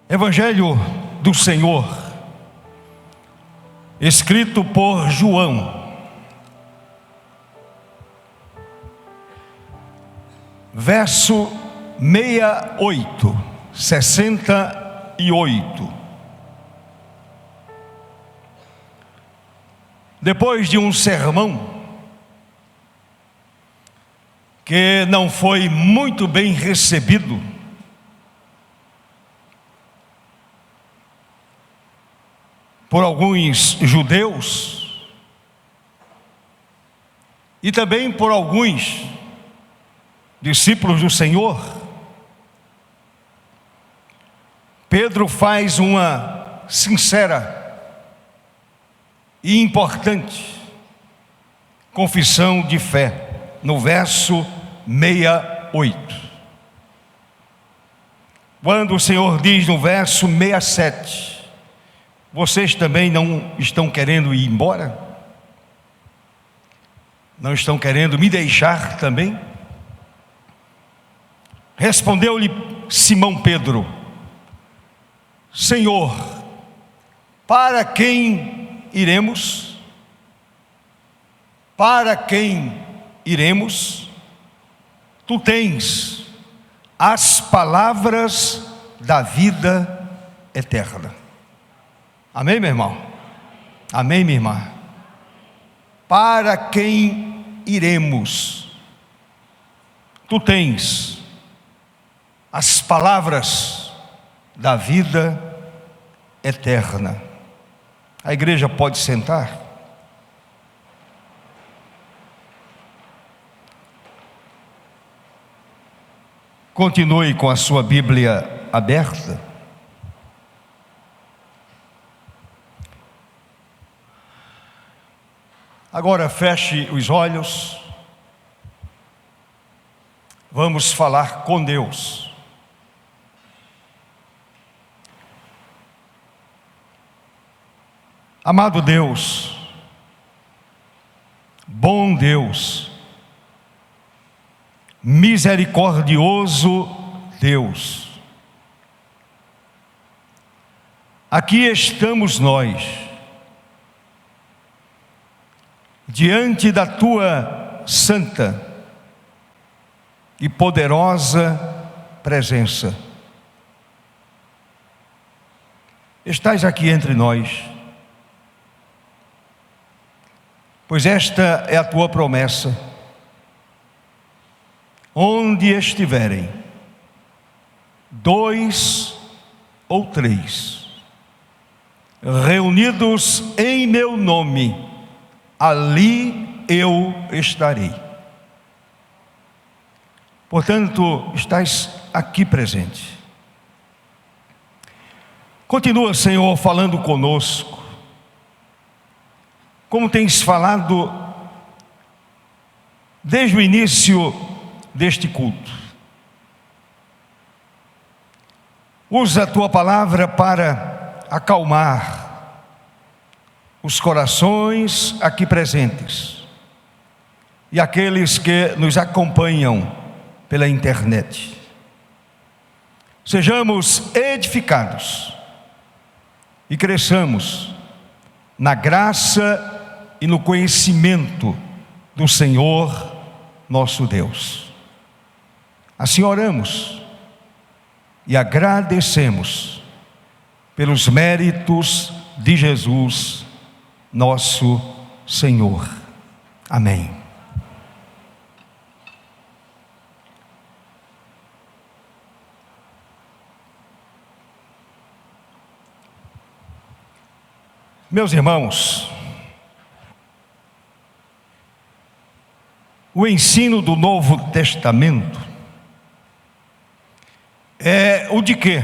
Evangelho do Senhor, escrito por João, verso 68. Depois de um sermão que não foi muito bem recebido, por alguns judeus e também por alguns discípulos do Senhor, Pedro faz uma sincera e importante confissão de fé no verso 68. Quando o Senhor diz no verso 67: vocês também não estão querendo ir embora? Não estão querendo me deixar também? Respondeu-lhe Simão Pedro: Senhor, para quem iremos? Para quem iremos? Tu tens as palavras da vida eterna. Amém, meu irmão? Amém, minha irmã? Para quem iremos? Tu tens as palavras da vida eterna. A igreja pode sentar? Continue com a sua Bíblia aberta. Agora feche os olhos. Vamos falar com Deus. Amado Deus, bom Deus, misericordioso Deus, aqui estamos nós, diante da tua santa e poderosa presença. Estás aqui entre nós, pois esta é a tua promessa: onde estiverem dois ou três reunidos em meu nome, ali eu estarei. Portanto, estás aqui presente. Continua, Senhor, falando conosco, como tens falado desde o início deste culto. Usa a tua palavra para acalmar os corações aqui presentes e aqueles que nos acompanham pela internet. Sejamos edificados e cresçamos na graça e no conhecimento do Senhor nosso Deus. Assim oramos e agradecemos pelos méritos de Jesus nosso Senhor. Amém. Meus irmãos, o ensino do Novo Testamento é o de que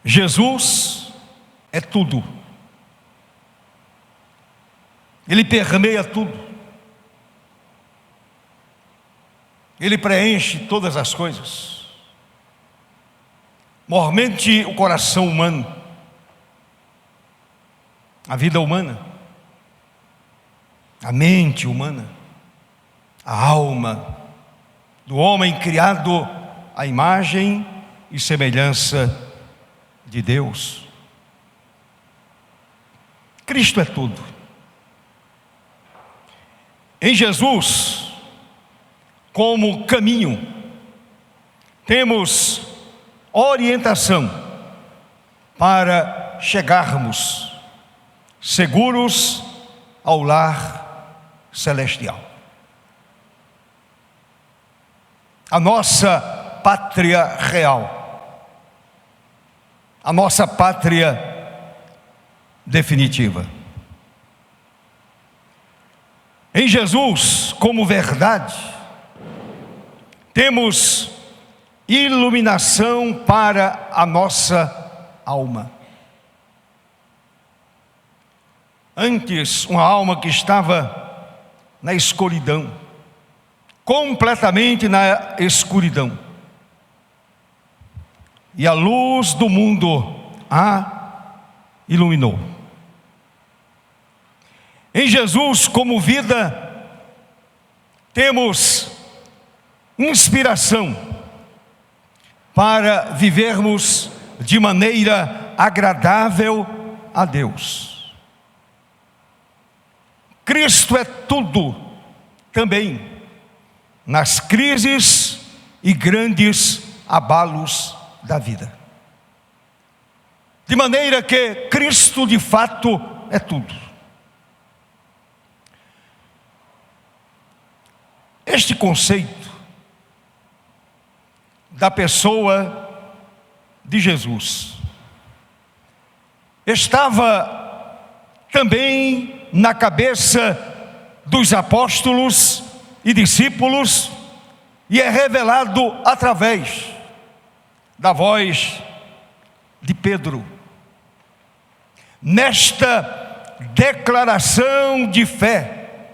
Jesus é tudo. Ele permeia tudo. Ele preenche todas as coisas. Mormente o coração humano, a vida humana, a mente humana, a alma do homem criado à imagem e semelhança de Deus. Cristo é tudo. Em Jesus, como caminho, temos orientação para chegarmos seguros ao lar celestial. A nossa pátria real, a nossa pátria definitiva. Em Jesus, como verdade, temos iluminação para a nossa alma. Antes, uma alma que estava na escuridão, completamente na escuridão, e a luz do mundo a iluminou. Em Jesus, como vida, temos inspiração para vivermos de maneira agradável a Deus. Cristo é tudo também nas crises e grandes abalos da vida. De maneira que Cristo de fato é tudo. Este conceito da pessoa de Jesus estava também na cabeça dos apóstolos e discípulos, e é revelado através da voz de Pedro, nesta declaração de fé,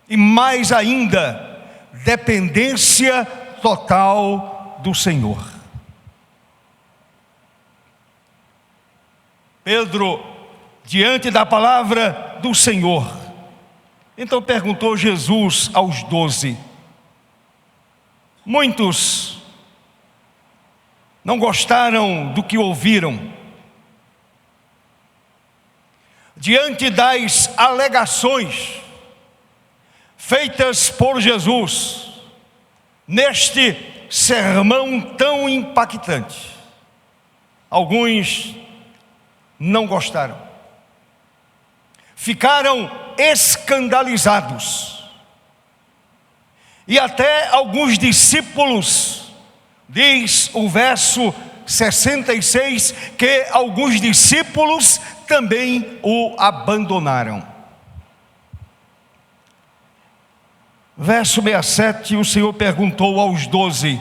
e mais ainda, dependência total do Senhor. Pedro, diante da palavra do Senhor, então perguntou Jesus aos 12. Muitos não gostaram do que ouviram. Diante das alegações feitas por Jesus neste sermão tão impactante, alguns não gostaram, ficaram escandalizados, e até alguns discípulos, diz o verso 66, que alguns discípulos também o abandonaram. Verso 67, o Senhor perguntou aos 12,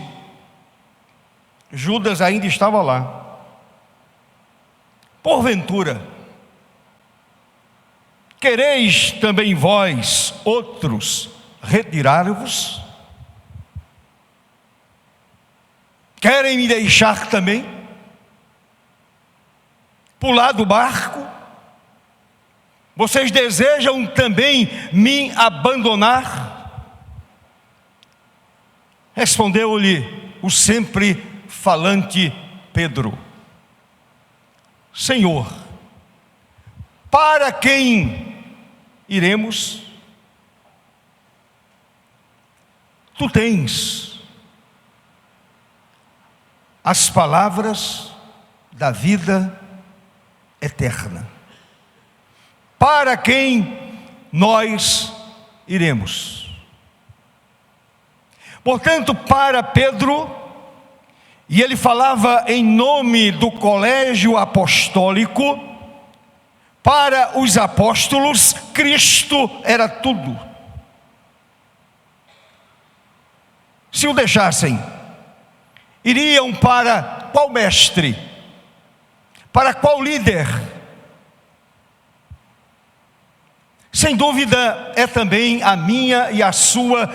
Judas ainda estava lá: porventura, quereis também vós outros retirar-vos? Querem me deixar também? Pular do barco? Vocês desejam também me abandonar? Respondeu-lhe o sempre falante Pedro: Senhor, para quem iremos? Tu tens as palavras da vida eterna. Para quem nós iremos? Portanto, para Pedro, e ele falava em nome do colégio apostólico, para os apóstolos, Cristo era tudo. Se o deixassem, iriam para qual mestre? Para qual líder? Sem dúvida, é também a minha e a sua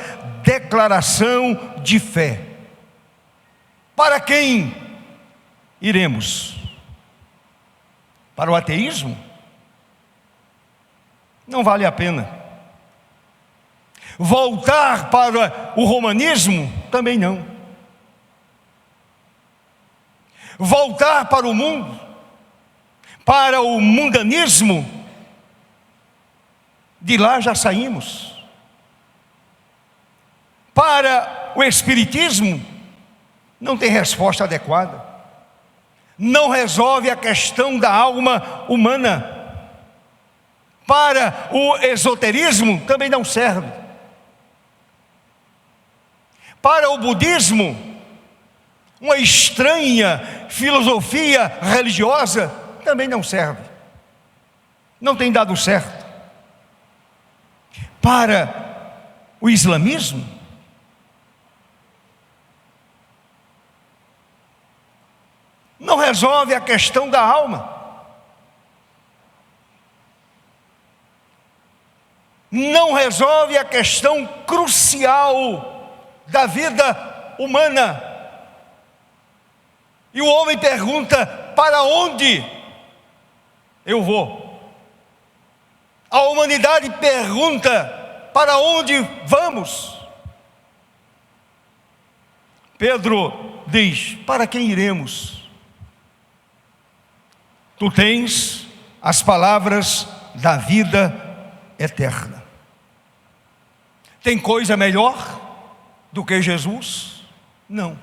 declaração de fé. Para quem iremos? Para o ateísmo? Não vale a pena. Voltar para o romanismo? Também não. voltar para o mundo, para o mundanismo, de lá já saímos. Para o espiritismo, não tem resposta adequada. Não resolve a questão da alma humana. Para o esoterismo, também não serve. Para o budismo, uma estranha filosofia religiosa, também não serve. Não tem dado certo. Para o islamismo, não resolve a questão da alma. Não resolve a questão crucial da vida humana. E o homem pergunta: para onde eu vou? A humanidade pergunta: para onde vamos? Pedro diz: para quem iremos? Tu tens as palavras da vida eterna. Tem coisa melhor do que Jesus? Não.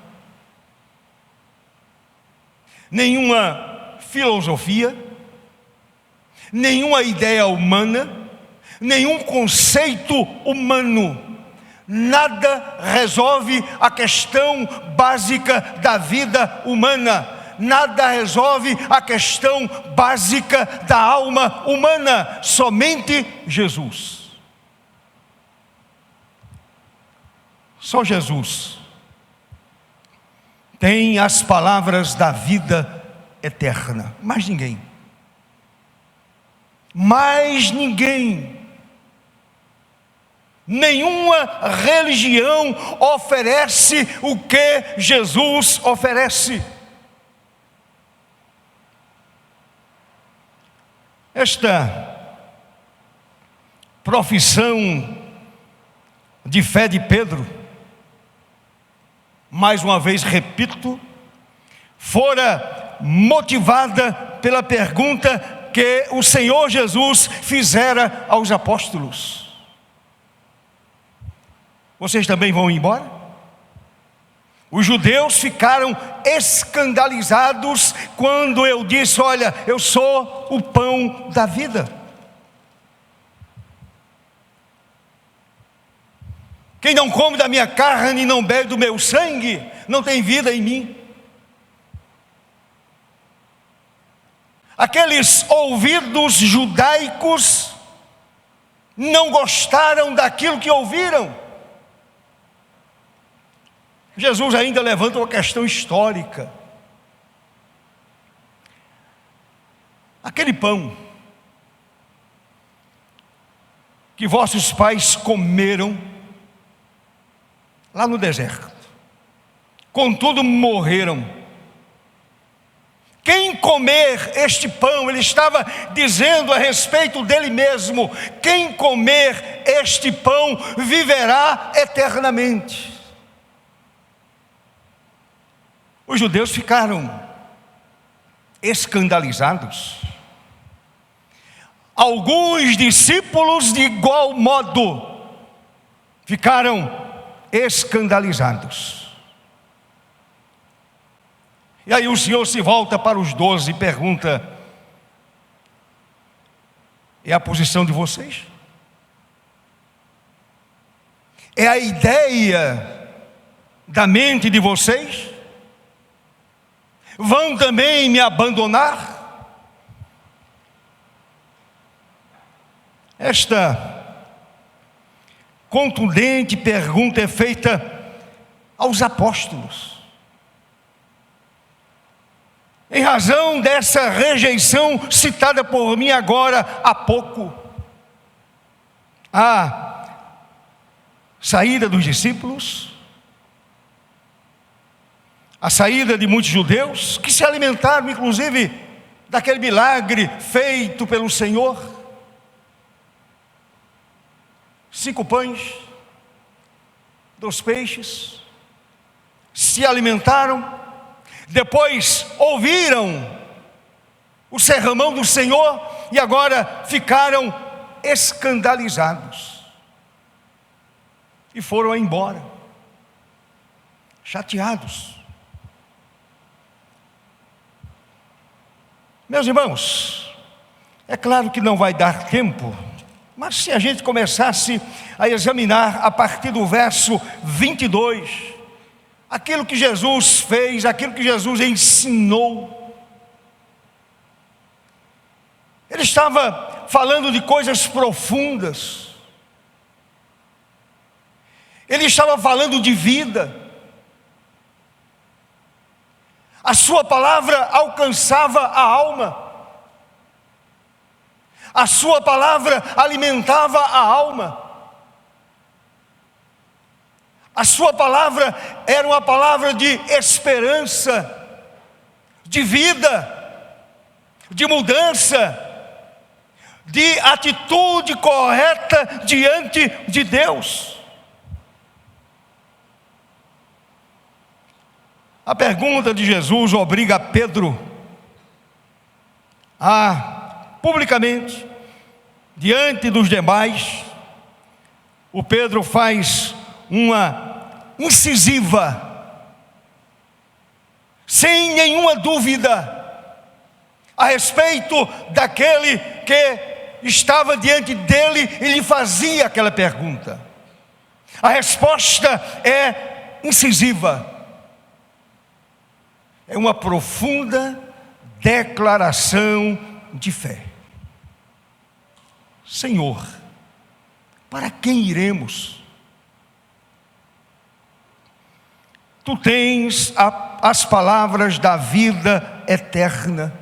Nenhuma filosofia, nenhuma ideia humana, nenhum conceito humano, nada resolve a questão básica da vida humana, nada resolve a questão básica da alma humana, somente Jesus. Só Jesus tem as palavras da vida eterna, mais ninguém. Mais ninguém. Nenhuma religião oferece o que Jesus oferece. Esta profissão de fé de Pedro, mais uma vez repito, fora motivada pela pergunta que o Senhor Jesus fizera aos apóstolos: vocês também vão embora? Os judeus ficaram escandalizados quando eu disse: olha, eu sou o pão da vida. Quem não come da minha carne e não bebe do meu sangue, não tem vida em mim. Aqueles ouvidos judaicos não gostaram daquilo que ouviram. Jesus ainda levanta uma questão histórica. Aquele pão que vossos pais comeram lá no deserto, contudo morreram. Quem comer este pão, ele estava dizendo a respeito dele mesmo, quem comer este pão viverá eternamente. Os judeus ficaram escandalizados. Alguns discípulos de igual modo ficaram escandalizados. E aí o Senhor se volta para os 12 e pergunta: é a posição de vocês? É a ideia da mente de vocês? Vão também me abandonar? Esta contundente pergunta é feita aos apóstolos, em razão dessa rejeição citada por mim agora há pouco. A saída dos discípulos, a saída de muitos judeus que se alimentaram inclusive daquele milagre feito pelo Senhor. 5 pães, 2 peixes, se alimentaram, depois ouviram o sermão do Senhor e agora ficaram escandalizados e foram embora, chateados. Meus irmãos, é claro que não vai dar tempo, mas se a gente começasse a examinar a partir do verso 22, aquilo que Jesus fez, aquilo que Jesus ensinou, ele estava falando de coisas profundas, ele estava falando de vida. A sua palavra alcançava a alma, a sua palavra alimentava a alma, a sua palavra era uma palavra de esperança, de vida, de mudança, de atitude correta diante de Deus. A pergunta de Jesus obriga Pedro a, publicamente, diante dos demais, o Pedro faz uma incisiva, sem nenhuma dúvida, a respeito daquele que estava diante dele e lhe fazia aquela pergunta. A resposta é incisiva. É uma profunda declaração de fé. Senhor, para quem iremos? Tu tens as palavras da vida eterna,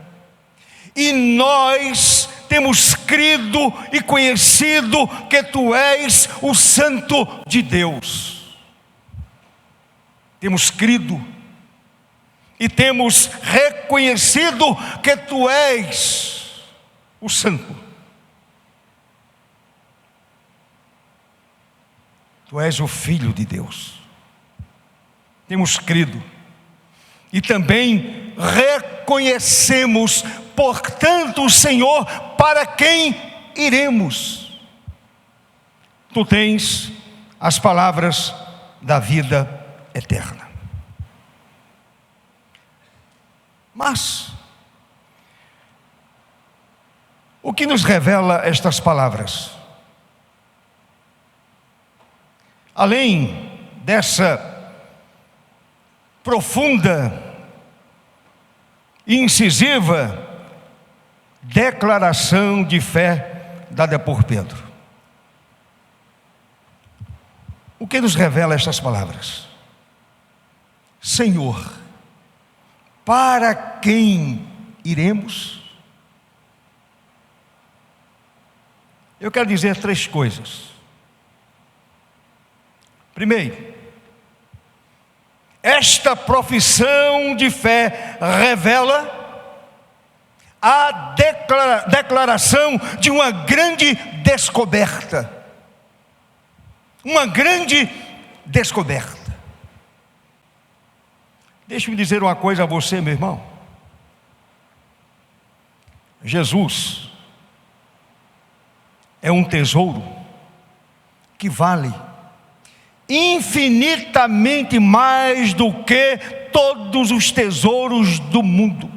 e nós temos crido e conhecido que Tu és o Santo de Deus. Temos crido e temos reconhecido que Tu és o Santo. Tu és o Filho de Deus. Temos crido e também reconhecemos, portanto, o Senhor, para quem iremos. Tu tens as palavras da vida eterna. Mas o que nos revela estas palavras? Além dessa profunda e incisiva declaração de fé dada por Pedro, o que nos revela estas palavras? Senhor, para quem iremos? Eu quero dizer três coisas. Primeiro, esta profissão de fé revela a declaração de uma grande descoberta. Uma grande descoberta. Deixe-me dizer uma coisa a você, meu irmão. Jesus é um tesouro que vale infinitamente mais do que todos os tesouros do mundo.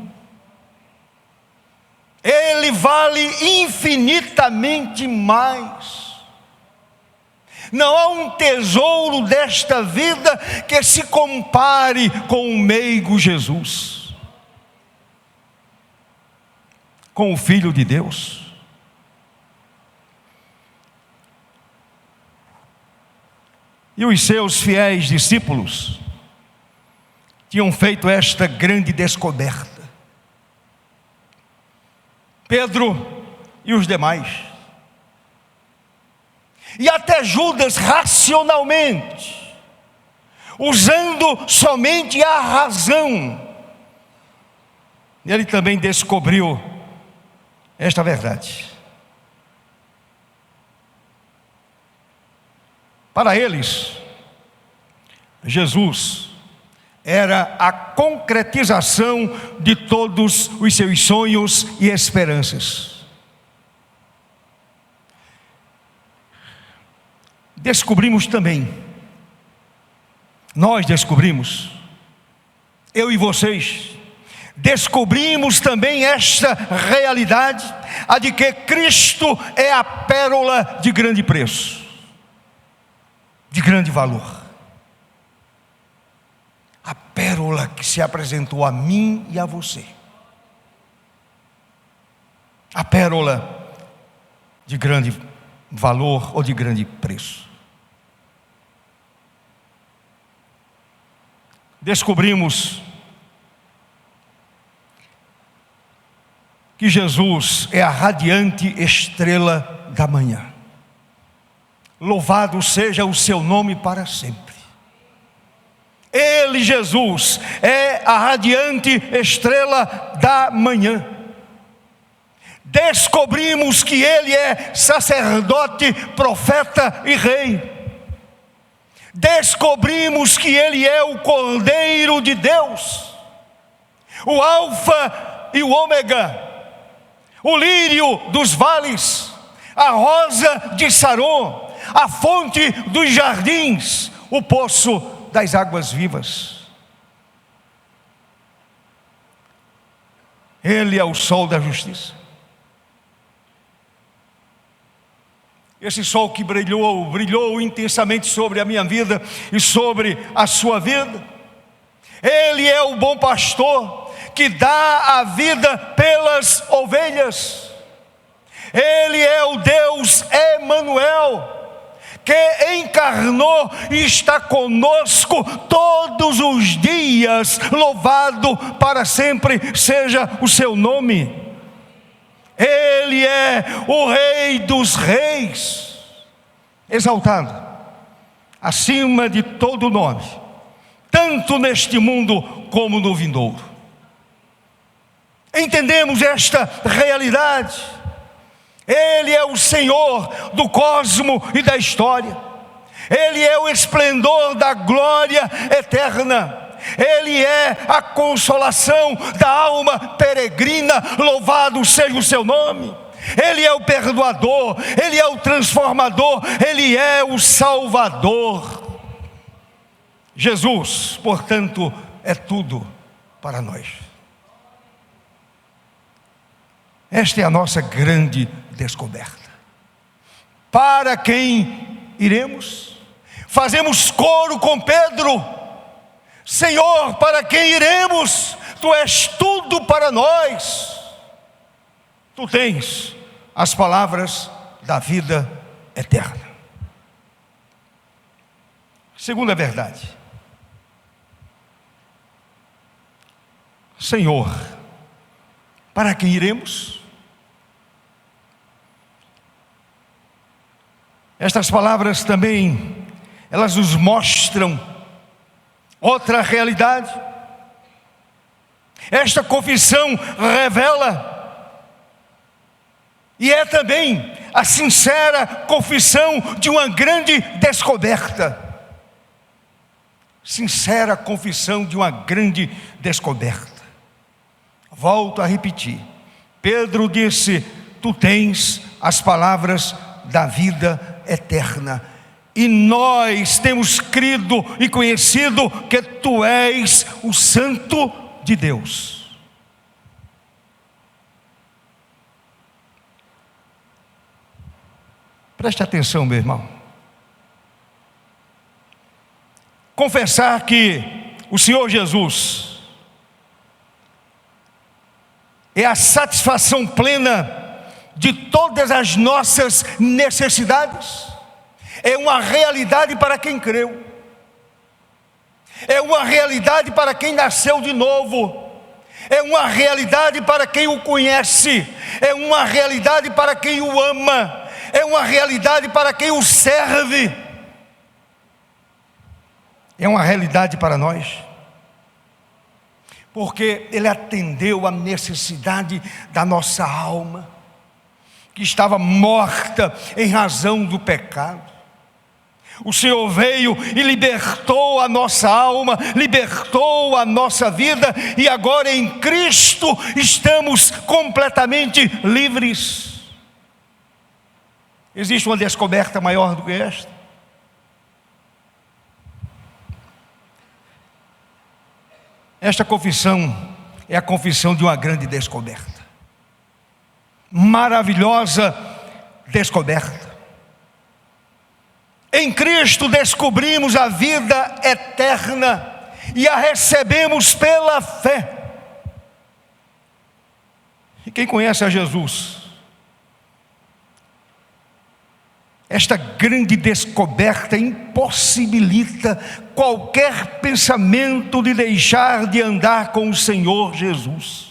Ele vale infinitamente mais. Não há um tesouro desta vida que se compare com o meigo Jesus, com o Filho de Deus. E os seus fiéis discípulos tinham feito esta grande descoberta. Pedro e os demais. E até Judas, racionalmente, usando somente a razão, ele também descobriu esta verdade. Para eles, Jesus era a concretização de todos os seus sonhos e esperanças. Descobrimos também, nós descobrimos, eu e vocês, descobrimos também esta realidade, a de que Cristo é a pérola de grande preço, de grande valor. A pérola que se apresentou a mim e a você. A pérola de grande valor ou de grande preço. Descobrimos que Jesus é a radiante estrela da manhã. Louvado seja o seu nome para sempre. Ele, Jesus, é a radiante estrela da manhã. Descobrimos que Ele é sacerdote, profeta e rei. Descobrimos que Ele é o Cordeiro de Deus, o Alfa e o Ômega, o lírio dos vales, a rosa de Saron, a fonte dos jardins, o poço das águas vivas. Ele é o sol da justiça. Esse sol que brilhou intensamente sobre a minha vida e sobre a sua vida. Ele é o bom pastor que dá a vida pelas ovelhas. Ele é o Deus Emanuel, que encarnou e está conosco todos os dias. Louvado para sempre seja o seu nome. Ele é o Rei dos reis, exaltado acima de todo nome, tanto neste mundo como no vindouro. Entendemos esta realidade. Ele é o Senhor do cosmo e da história. Ele é o esplendor da glória eterna. Ele é a consolação da alma peregrina. Louvado seja o seu nome. Ele é o perdoador, Ele é o transformador, Ele é o Salvador. Jesus, portanto, é tudo para nós. Esta é a nossa grande descoberta. Para quem iremos? Fazemos coro com Pedro. Senhor, para quem iremos? Tu és tudo para nós. Tu tens as palavras da vida eterna. Segunda verdade. Senhor, para quem iremos? Estas palavras também, elas nos mostram outra realidade. Esta confissão revela, e é também a sincera confissão de uma grande descoberta. Sincera confissão de uma grande descoberta. Volto a repetir. Pedro disse: tu tens as palavras da vida eterna. E nós temos crido e conhecido que tu és o Santo de Deus. Preste atenção, meu irmão. Confessar que o Senhor Jesus é a satisfação plena de todas as nossas necessidades, é uma realidade para quem creu, é uma realidade para quem nasceu de novo, é uma realidade para quem o conhece, é uma realidade para quem o ama, é uma realidade para quem o serve, é uma realidade para nós, porque Ele atendeu a necessidade da nossa alma, que estava morta em razão do pecado. O Senhor veio e libertou a nossa alma, libertou a nossa vida, e agora em Cristo estamos completamente livres. Existe uma descoberta maior do que esta? Esta confissão é a confissão de uma grande descoberta, maravilhosa descoberta. Em Cristo descobrimos a vida eterna e a recebemos pela fé. E quem conhece a Jesus, esta grande descoberta impossibilita qualquer pensamento de deixar de andar com o Senhor Jesus.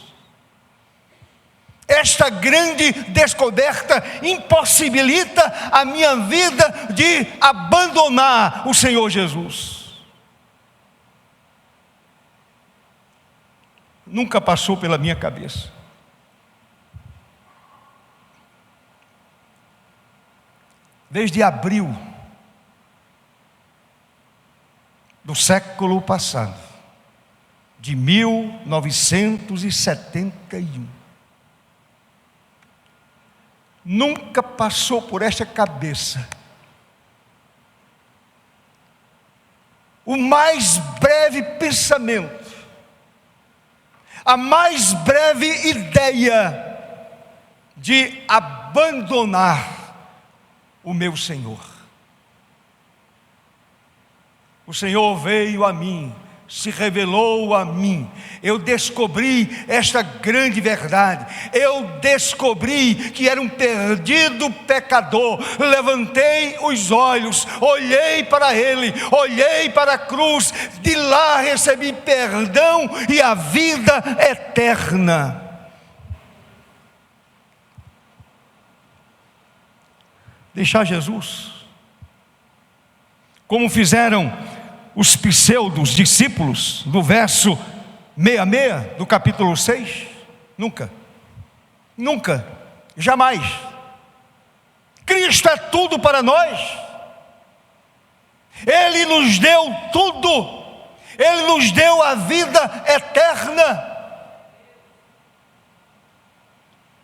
Esta grande descoberta impossibilita a minha vida de abandonar o Senhor Jesus. Nunca passou pela minha cabeça. Desde abril do século passado, de 1971, nunca passou por esta cabeça o mais breve pensamento, a mais breve ideia de abandonar o meu Senhor. O Senhor veio a mim, se revelou a mim, eu descobri esta grande verdade, eu descobri que era um perdido pecador, levantei os olhos, olhei para Ele, olhei para a cruz, de lá recebi perdão e a vida eterna. Deixar Jesus, como fizeram os pseudos discípulos, no verso 66 do capítulo 6, nunca, jamais. Cristo é tudo para nós, Ele nos deu tudo, Ele nos deu a vida eterna.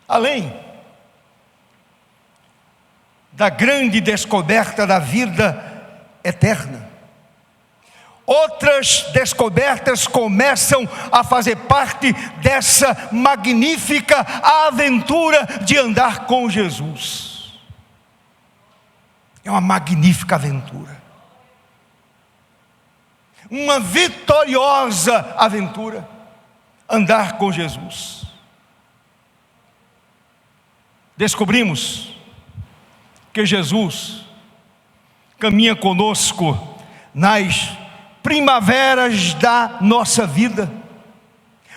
Além da grande descoberta da vida eterna, outras descobertas começam a fazer parte dessa magnífica aventura de andar com Jesus. É uma magnífica aventura, uma vitoriosa aventura, andar com Jesus. Descobrimos que Jesus caminha conosco nas primaveras da nossa vida,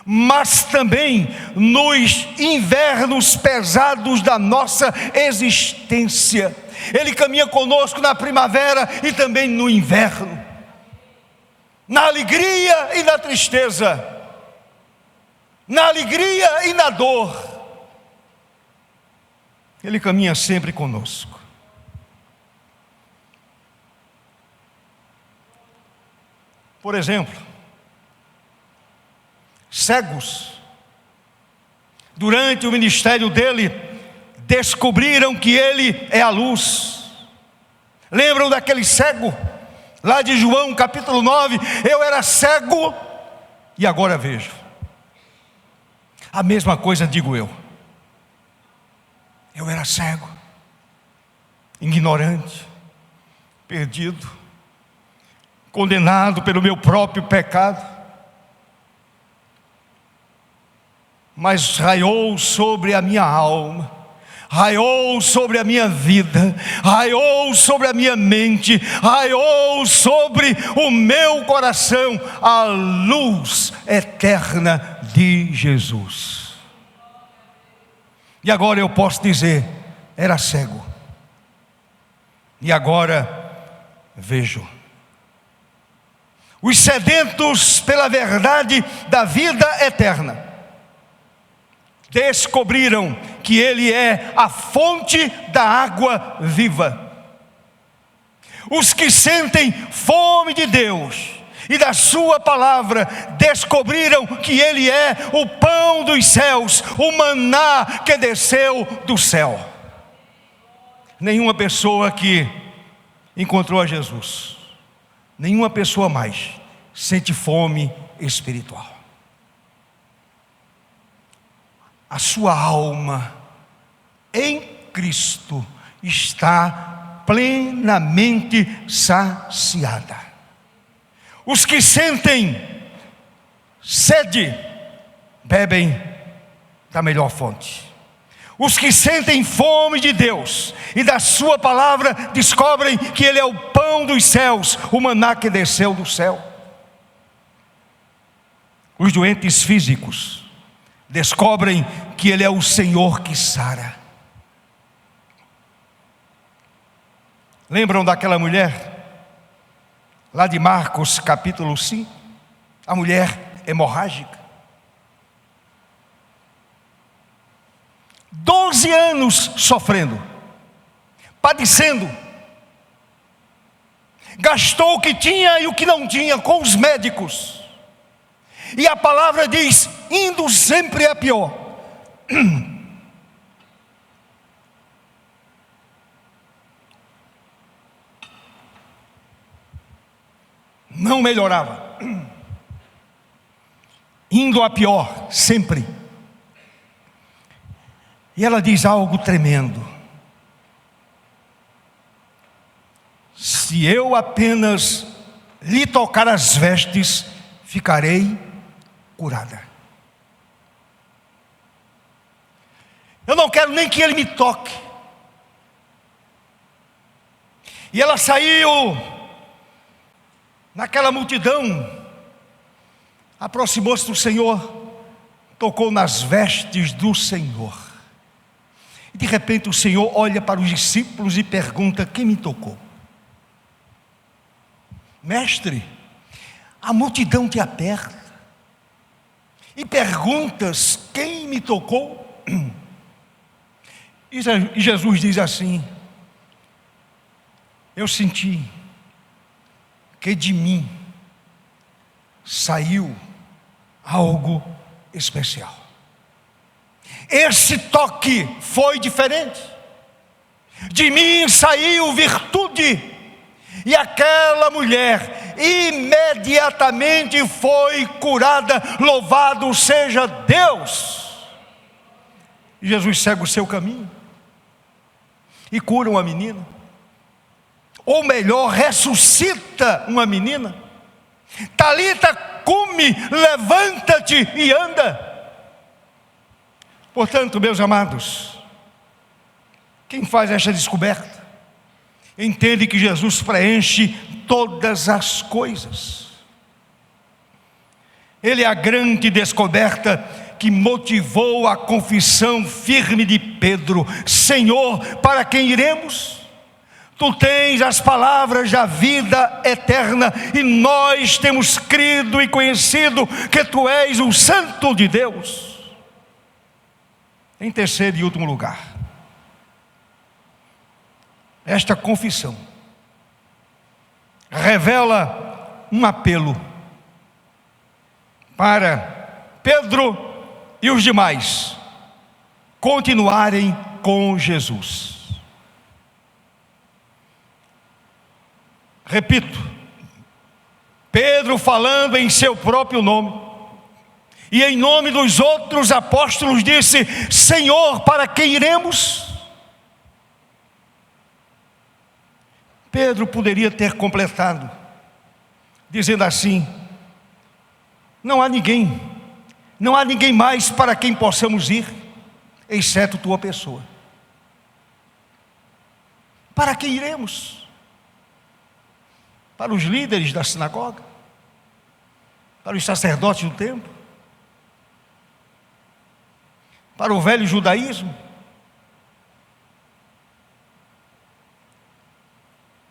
mas também nos invernos pesados da nossa existência. Ele caminha conosco na primavera e também no inverno, na alegria e na tristeza, na alegria e na dor. Ele caminha sempre conosco. Por exemplo, cegos, durante o ministério dele, descobriram que ele é a luz. Lembram daquele cego, lá de João capítulo 9, eu era cego e agora vejo. A mesma coisa digo eu. Eu era cego, ignorante, perdido, condenado pelo meu próprio pecado, mas raiou sobre a minha alma, raiou sobre a minha vida, raiou sobre a minha mente, raiou sobre o meu coração a luz eterna de Jesus. E agora eu posso dizer, era cego, e agora vejo. Os sedentos pela verdade da vida eterna descobriram que Ele é a fonte da água viva. Os que sentem fome de Deus e da sua palavra descobriram que Ele é o pão dos céus, o maná que desceu do céu. Nenhuma pessoa que encontrou a Jesus, nenhuma pessoa mais sente fome espiritual. A sua alma em Cristo está plenamente saciada. Os que sentem sede, bebem da melhor fonte. Os que sentem fome de Deus e da sua palavra descobrem que Ele é o pão dos céus, o maná que desceu do céu. Os doentes físicos descobrem que Ele é o Senhor que sara. Lembram daquela mulher lá de Marcos capítulo 5, a mulher hemorrágica? 12 anos sofrendo, padecendo, gastou o que tinha e o que não tinha com os médicos, e a palavra diz, indo sempre a pior. Não melhorava, indo a pior sempre. E ela diz algo tremendo: se eu apenas lhe tocar as vestes, ficarei curada. Eu não quero nem que ele me toque. E ela saiu naquela multidão, aproximou-se do Senhor, tocou nas vestes do Senhor. E de repente o Senhor olha para os discípulos e pergunta: quem me tocou? Mestre, a multidão te aperta e perguntas: quem me tocou? E Jesus diz assim: eu senti que de mim saiu algo especial. Esse toque foi diferente. De mim saiu virtude. E aquela mulher imediatamente foi curada. Louvado seja Deus. E Jesus segue o seu caminho e cura uma menina. Ou melhor, ressuscita uma menina. Talita cumi, levanta-te e anda. Portanto, meus amados, quem faz esta descoberta entende que Jesus preenche todas as coisas. Ele é a grande descoberta que motivou a confissão firme de Pedro: Senhor, para quem iremos? Tu tens as palavras da vida eterna, e nós temos crido e conhecido que Tu és o Santo de Deus. Em terceiro e último lugar, esta confissão revela um apelo para Pedro e os demais continuarem com Jesus. Repito, Pedro falando em seu próprio nome e em nome dos outros apóstolos disse: Senhor, para quem iremos? Pedro poderia ter completado dizendo assim: não há ninguém mais para quem possamos ir, exceto tua pessoa. Para quem iremos? Para os líderes da sinagoga? Para os sacerdotes do templo? Para o velho judaísmo?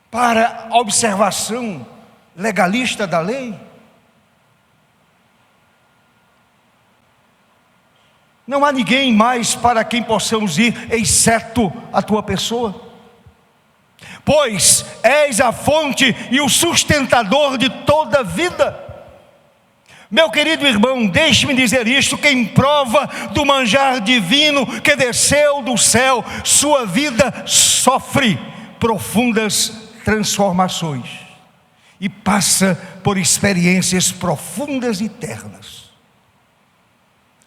Para a observação legalista da lei? Não há ninguém mais para quem possamos ir, exceto a tua pessoa. pois és a fonte e o sustentador de toda a vida. Meu querido irmão, deixe-me dizer isto: quem prova do manjar divino que desceu do céu, sua vida sofre profundas transformações e passa por experiências profundas e eternas.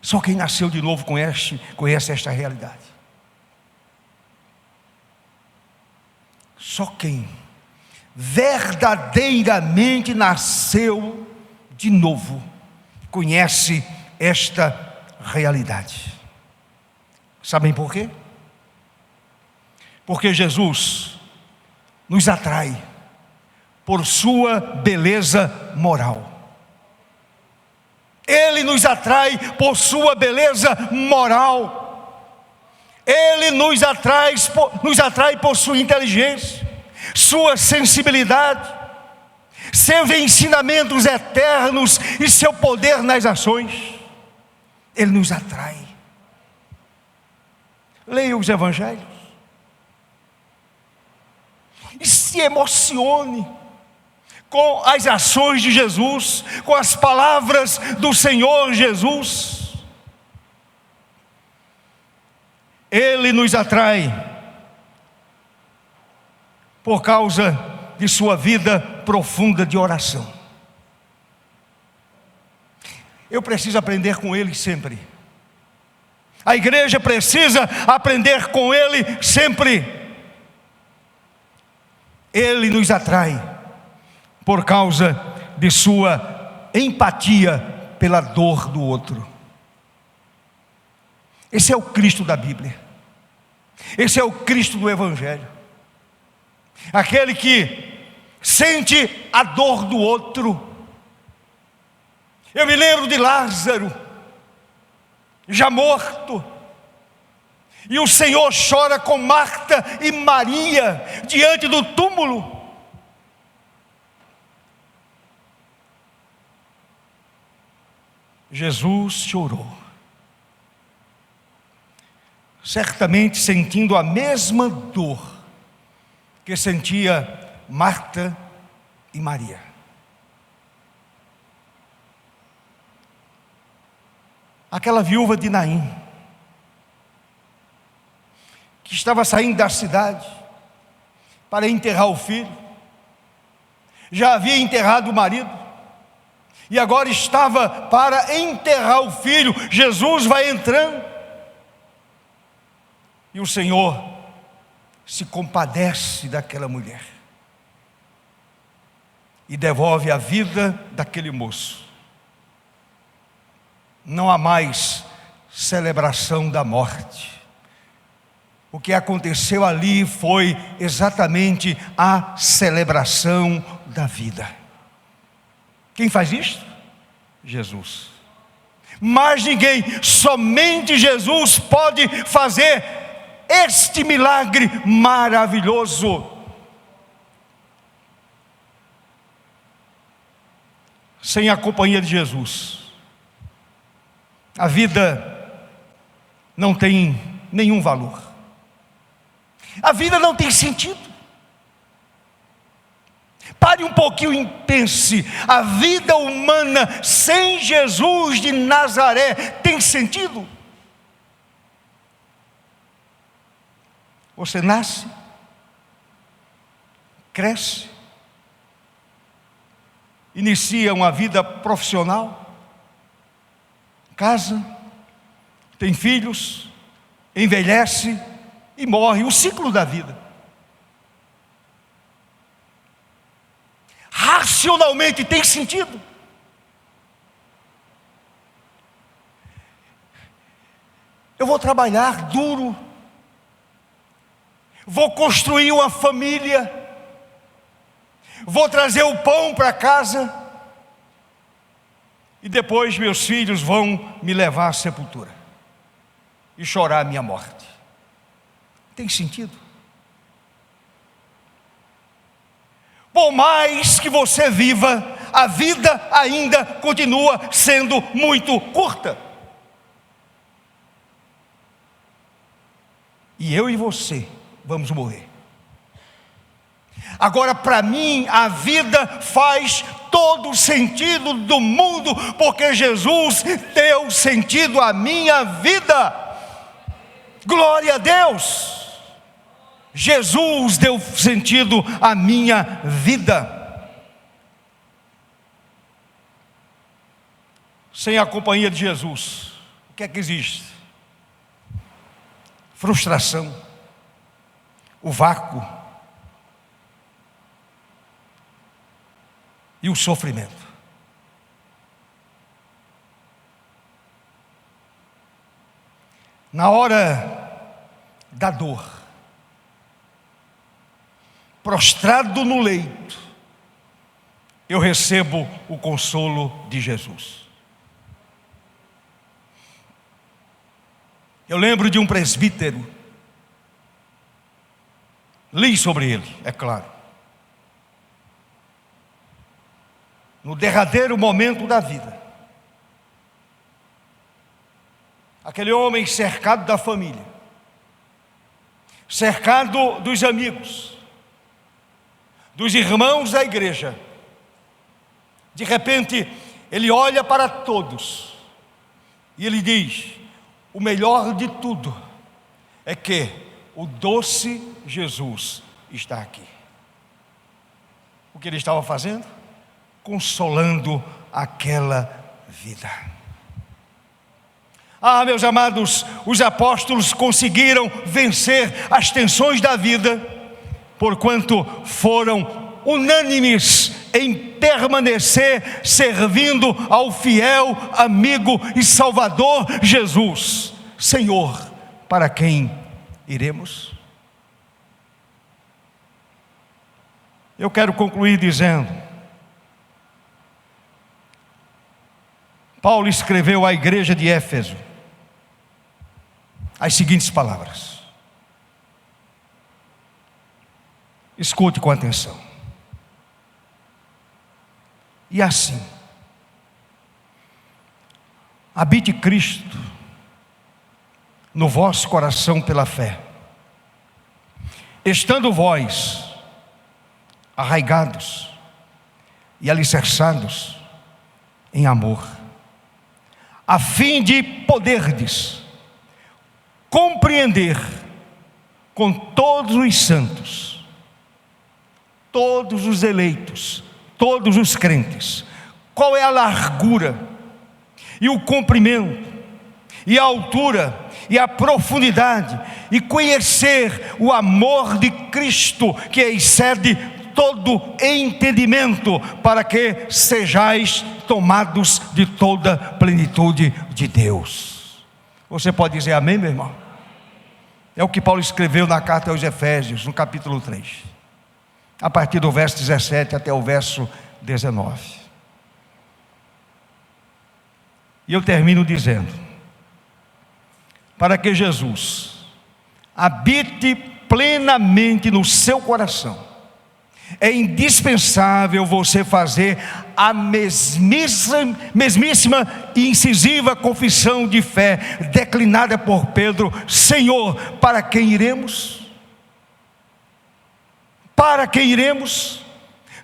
Só quem nasceu de novo conhece esta realidade. Só quem verdadeiramente nasceu de novo conhece esta realidade. Sabem por quê? Porque Jesus nos atrai por sua beleza moral. Ele nos atrai por sua beleza moral. Ele nos atrai por sua inteligência, sua sensibilidade, seus ensinamentos eternos e seu poder nas ações. Ele nos atrai. Leia os evangelhos e se emocione com as ações de Jesus, com as palavras do Senhor Jesus. Ele nos atrai por causa de sua vida profunda de oração. Eu preciso aprender com Ele sempre. A igreja precisa aprender com Ele sempre. Ele nos atrai por causa de sua empatia pela dor do outro. Esse é o Cristo da Bíblia. Esse é o Cristo do Evangelho. Aquele que sente a dor do outro. Eu me lembro de Lázaro, já morto, e o Senhor chora com Marta e Maria diante do túmulo. Jesus chorou, certamente sentindo a mesma dor que sentia Marta e Maria. Aquela viúva de Naim, que estava saindo da cidade para enterrar o filho, já havia enterrado o marido, e agora estava para enterrar o filho. Jesus vai entrando, e o Senhor se compadece daquela mulher e devolve a vida daquele moço. Não há mais celebração da morte. O que aconteceu ali foi exatamente a celebração da vida. Quem faz isto? Jesus. Mas ninguém, somente Jesus pode fazer este milagre maravilhoso. Sem a companhia de Jesus, a vida não tem nenhum valor. A vida não tem sentido. Pare um pouquinho e pense: a vida humana sem Jesus de Nazaré tem sentido? Você nasce, cresce, inicia uma vida profissional, casa, tem filhos, envelhece e morre. O ciclo da vida. Racionalmente tem sentido? Eu vou trabalhar duro, vou construir uma família, vou trazer o pão para casa, e depois meus filhos vão me levar à sepultura e chorar a minha morte. Tem sentido? Por mais que você viva, a vida ainda continua sendo muito curta. E eu e você vamos morrer. Agora, para mim, a vida faz todo o sentido do mundo, porque Jesus deu sentido à minha vida. Glória a Deus! Jesus deu sentido à minha vida. Sem a companhia de Jesus, o que é que existe? Frustração, o vácuo e o sofrimento. Na hora da dor, prostrado no leito, eu recebo o consolo de Jesus. Eu lembro de um presbítero, li sobre ele, é claro. No derradeiro momento da vida, aquele homem cercado da família, cercado dos amigos, dos irmãos da igreja, de repente ele olha para todos e ele diz: o melhor de tudo é que o doce Jesus está aqui. O que ele estava fazendo? Consolando aquela vida. Ah, meus amados, os apóstolos conseguiram vencer as tensões da vida, porquanto foram unânimes em permanecer servindo ao fiel amigo e Salvador Jesus. Senhor, para quem iremos? Eu quero concluir dizendo: Paulo escreveu à igreja de Éfeso as seguintes palavras. Escute com atenção. E assim, habite Cristo no vosso coração pela fé, estando vós arraigados e alicerçados em amor, a fim de poderdes compreender com todos os santos, todos os eleitos, todos os crentes, qual é a largura e o comprimento e a altura e a profundidade, e conhecer o amor de Cristo que excede todo entendimento, para que sejais tomados de toda plenitude de Deus. Você pode dizer amém, meu irmão? É o que Paulo escreveu na carta aos Efésios, no capítulo 3, a partir do verso 17 até o verso 19. E eu termino dizendo: para que Jesus habite plenamente no seu coração, é indispensável você fazer a mesmíssima e incisiva confissão de fé declinada por Pedro: Senhor, para quem iremos? Para quem iremos?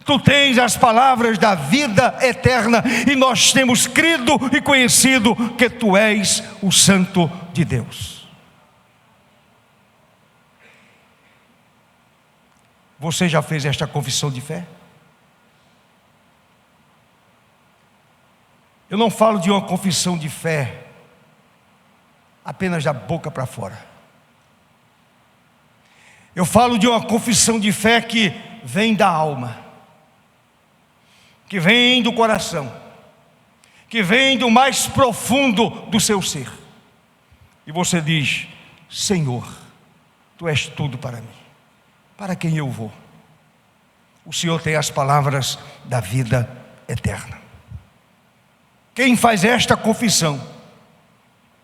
Tu tens as palavras da vida eterna, e nós temos crido e conhecido que Tu és o Santo de Deus. Você já fez esta confissão de fé? Eu não falo de uma confissão de fé apenas da boca para fora. Eu falo de uma confissão de fé que vem da alma, que vem do coração, que vem do mais profundo do seu ser. E você diz: Senhor, Tu és tudo para mim. Para quem eu vou? O Senhor tem as palavras da vida eterna. Quem faz esta confissão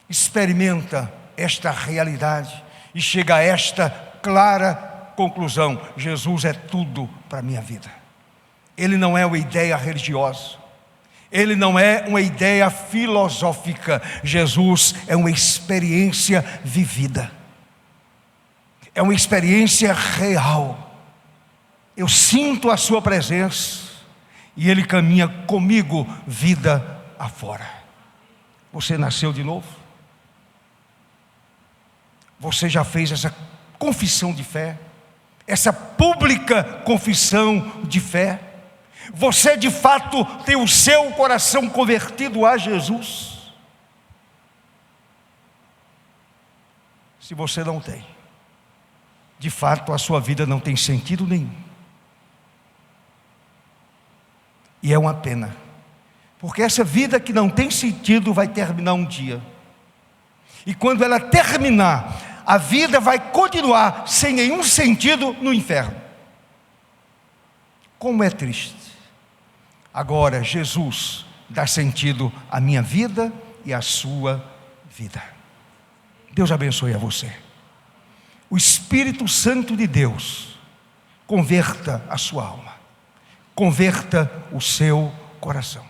experimenta esta realidade e chega a esta clara conclusão: Jesus é tudo para a minha vida. Ele não é uma ideia religiosa, Ele não é uma ideia filosófica. Jesus é uma experiência vivida, é uma experiência real. eu sinto a sua presença e Ele caminha comigo vida afora. Você nasceu de novo? Você já fez essa confissão de fé? Essa pública confissão de fé? Você de fato tem o seu coração convertido a Jesus? Se você não tem, de fato a sua vida não tem sentido nenhum. E é uma pena, porque essa vida que não tem sentido vai terminar um dia. E quando ela terminar, a vida vai continuar sem nenhum sentido no inferno. Como é triste. Agora Jesus dá sentido à minha vida e à sua vida. Deus abençoe a você. O Espírito Santo de Deus converta a sua alma, converta o seu coração.